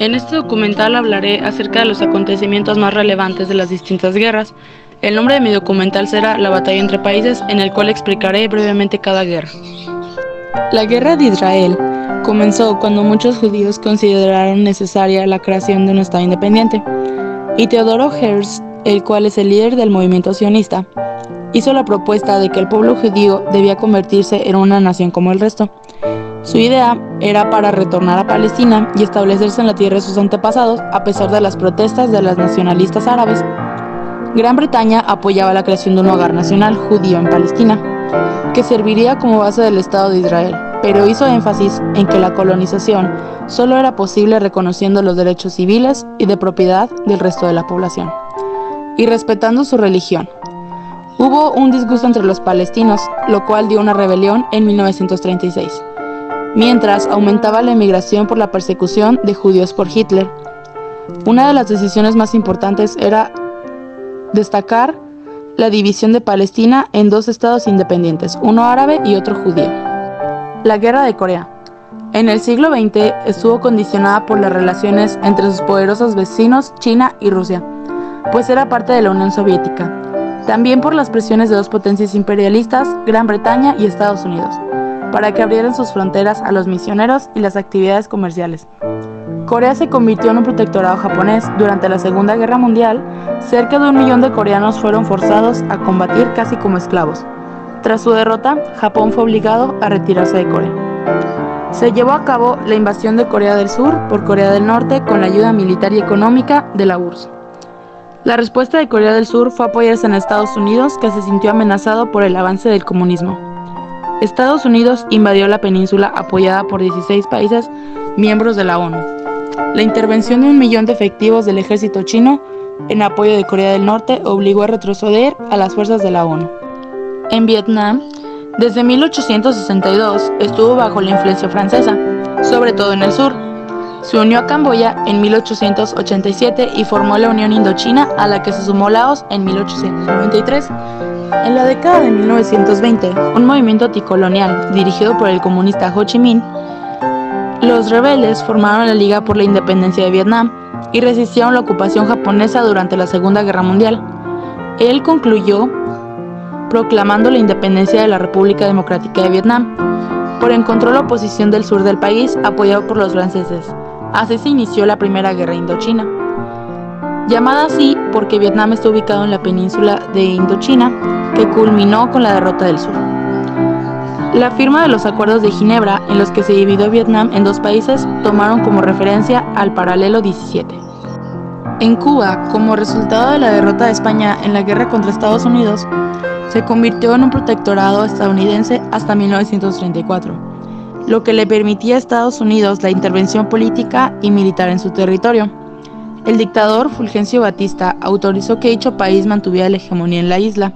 En este documental hablaré acerca de los acontecimientos más relevantes de las distintas guerras. El nombre de mi documental será La batalla entre países, en el cual explicaré brevemente cada guerra. La guerra de Israel comenzó cuando muchos judíos consideraron necesaria la creación de un estado independiente, y Teodoro Herzl, el cual es el líder del movimiento sionista, hizo la propuesta de que el pueblo judío debía convertirse en una nación como el resto. Su idea era para retornar a Palestina y establecerse en la tierra de sus antepasados, a pesar de las protestas de los nacionalistas árabes. Gran Bretaña apoyaba la creación de un hogar nacional judío en Palestina, que serviría como base del Estado de Israel, pero hizo énfasis en que la colonización solo era posible reconociendo los derechos civiles y de propiedad del resto de la población, y respetando su religión. Hubo un disgusto entre los palestinos, lo cual dio una rebelión en 1936, mientras aumentaba la emigración por la persecución de judíos por Hitler. Una de las decisiones más importantes era destacar la división de Palestina en dos estados independientes, uno árabe y otro judío. La Guerra de Corea. En el siglo XX estuvo condicionada por las relaciones entre sus poderosos vecinos China y Rusia, pues era parte de la Unión Soviética. También por las presiones de dos potencias imperialistas, Gran Bretaña y Estados Unidos, para que abrieran sus fronteras a los misioneros y las actividades comerciales. Corea se convirtió en un protectorado japonés. Durante la Segunda Guerra Mundial, cerca de 1 millón de coreanos fueron forzados a combatir casi como esclavos. Tras su derrota, Japón fue obligado a retirarse de Corea. Se llevó a cabo la invasión de Corea del Sur por Corea del Norte con la ayuda militar y económica de la URSS. La respuesta de Corea del Sur fue apoyarse en Estados Unidos, que se sintió amenazado por el avance del comunismo. Estados Unidos invadió la península apoyada por 16 países miembros de la ONU. La intervención de 1 millón de efectivos del ejército chino en apoyo de Corea del Norte obligó a retroceder a las fuerzas de la ONU. En Vietnam, desde 1862 estuvo bajo la influencia francesa, sobre todo en el sur. Se unió a Camboya en 1887 y formó la Unión Indochina, a la que se sumó Laos en 1893. En la década de 1920, un movimiento anticolonial dirigido por el comunista Ho Chi Minh, los rebeldes formaron la Liga por la Independencia de Vietnam y resistieron la ocupación japonesa durante la Segunda Guerra Mundial. Él concluyó proclamando la independencia de la República Democrática de Vietnam, pero encontró la oposición del sur del país, apoyado por los franceses. Así se inició la Primera Guerra Indochina, llamada así porque Vietnam está ubicado en la península de Indochina, que culminó con la derrota del sur. La firma de los Acuerdos de Ginebra, en los que se dividió Vietnam en dos países, tomaron como referencia al paralelo 17. En Cuba, como resultado de la derrota de España en la guerra contra Estados Unidos, se convirtió en un protectorado estadounidense hasta 1934, lo que le permitía a Estados Unidos la intervención política y militar en su territorio. El dictador Fulgencio Batista autorizó que dicho país mantuviera la hegemonía en la isla.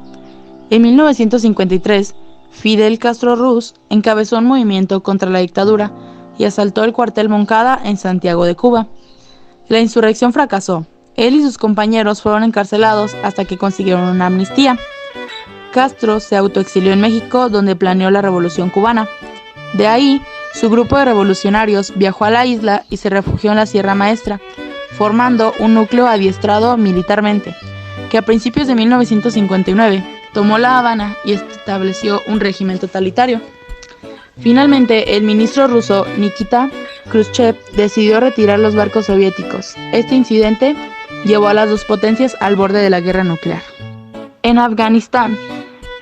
En 1953, Fidel Castro Ruz encabezó un movimiento contra la dictadura y asaltó el cuartel Moncada en Santiago de Cuba. La insurrección fracasó. Él y sus compañeros fueron encarcelados hasta que consiguieron una amnistía. Castro se autoexilió en México, donde planeó la Revolución Cubana. De ahí, su grupo de revolucionarios viajó a la isla y se refugió en la Sierra Maestra, formando un núcleo adiestrado militarmente, que a principios de 1959 tomó La Habana y estableció un régimen totalitario. Finalmente, el ministro ruso Nikita Khrushchev decidió retirar los barcos soviéticos. Este incidente llevó a las dos potencias al borde de la guerra nuclear. En Afganistán,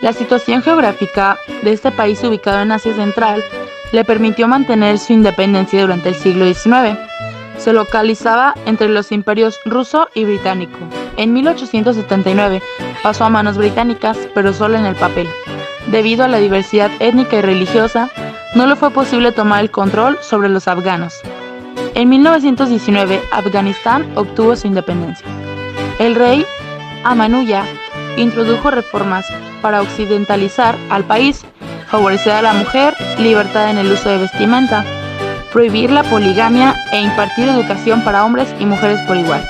la situación geográfica de este país ubicado en Asia Central le permitió mantener su independencia durante el siglo XIX. Se localizaba entre los imperios ruso y británico. En 1879 pasó a manos británicas, pero solo en el papel. Debido a la diversidad étnica y religiosa, no le fue posible tomar el control sobre los afganos. En 1919, Afganistán obtuvo su independencia. El rey Amanullah introdujo reformas para occidentalizar al país, favorecer a la mujer, libertad en el uso de vestimenta, prohibir la poligamia e impartir educación para hombres y mujeres por igual.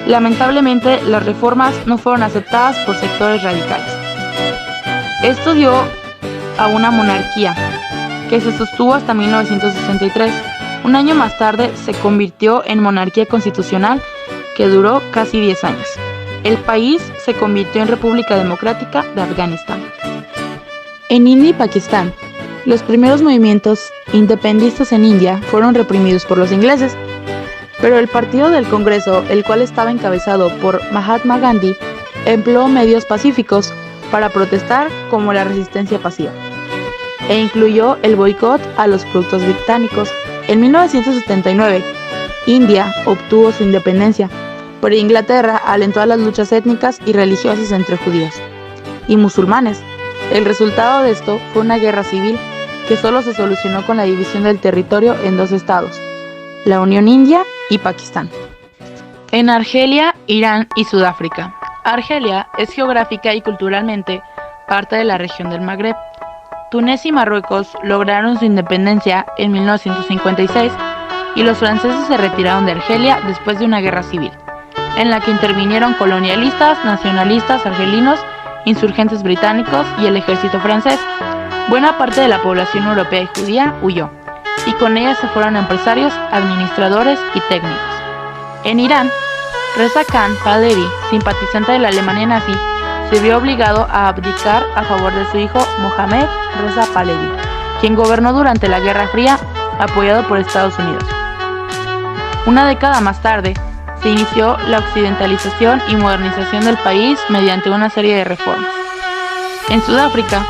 Lamentablemente, las reformas no fueron aceptadas por sectores radicales. Esto dio a una monarquía que se sostuvo hasta 1963, Un año más tarde se convirtió en monarquía constitucional que duró casi 10 años. El país se convirtió en República Democrática de Afganistán. En India y Pakistán, los primeros movimientos independistas en India fueron reprimidos por los ingleses, pero el partido del Congreso, el cual estaba encabezado por Mahatma Gandhi, empleó medios pacíficos para protestar como la resistencia pasiva, e incluyó el boicot a los productos británicos. En 1979, India obtuvo su independencia, pero Inglaterra alentó a las luchas étnicas y religiosas entre judíos y musulmanes. El resultado de esto fue una guerra civil que solo se solucionó con la división del territorio en dos estados, la Unión India y Pakistán. En Argelia, Irán y Sudáfrica. Argelia es geográfica y culturalmente parte de la región del Magreb. Túnez y Marruecos lograron su independencia en 1956 y los franceses se retiraron de Argelia después de una guerra civil, en la que intervinieron colonialistas, nacionalistas argelinos, insurgentes británicos y el ejército francés. Buena parte de la población europea y judía huyó, y con ella se fueron empresarios, administradores y técnicos. En Irán, Reza Khan Pahlavi, simpatizante de la Alemania nazi, se vio obligado a abdicar a favor de su hijo Mohammad Reza Pahlavi, quien gobernó durante la Guerra Fría, apoyado por Estados Unidos. Una década más tarde, se inició la occidentalización y modernización del país mediante una serie de reformas. En Sudáfrica,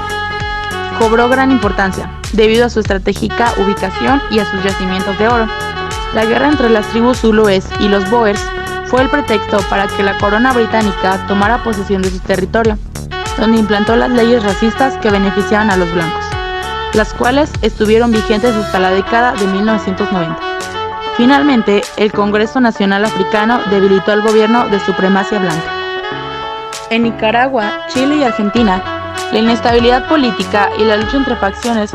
cobró gran importancia, debido a su estratégica ubicación y a sus yacimientos de oro. La guerra entre las tribus zulúes y los boers fue el pretexto para que la corona británica tomara posesión de su territorio, donde implantó las leyes racistas que beneficiaban a los blancos, las cuales estuvieron vigentes hasta la década de 1990. Finalmente, el Congreso Nacional Africano debilitó al gobierno de supremacía blanca. En Nicaragua, Chile y Argentina, la inestabilidad política y la lucha entre facciones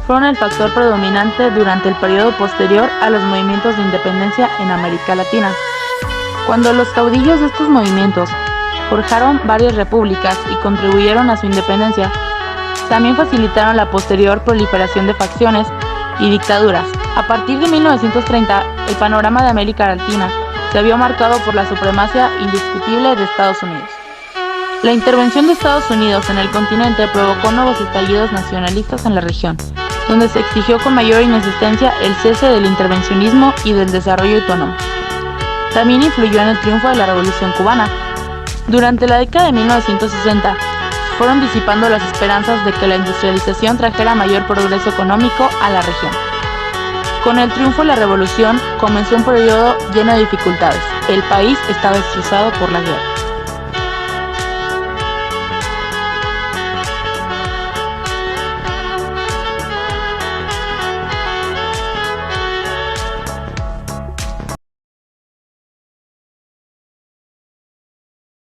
fueron el factor predominante durante el periodo posterior a los movimientos de independencia en América Latina. Cuando los caudillos de estos movimientos forjaron varias repúblicas y contribuyeron a su independencia, también facilitaron la posterior proliferación de facciones y dictaduras. A partir de 1930, el panorama de América Latina se vio marcado por la supremacía indiscutible de Estados Unidos. La intervención de Estados Unidos en el continente provocó nuevos estallidos nacionalistas en la región, donde se exigió con mayor insistencia el cese del intervencionismo y del desarrollo autónomo. También influyó en el triunfo de la Revolución Cubana. Durante la década de 1960, fueron disipando las esperanzas de que la industrialización trajera mayor progreso económico a la región. Con el triunfo de la revolución, comenzó un periodo lleno de dificultades. El país estaba destrozado por la guerra.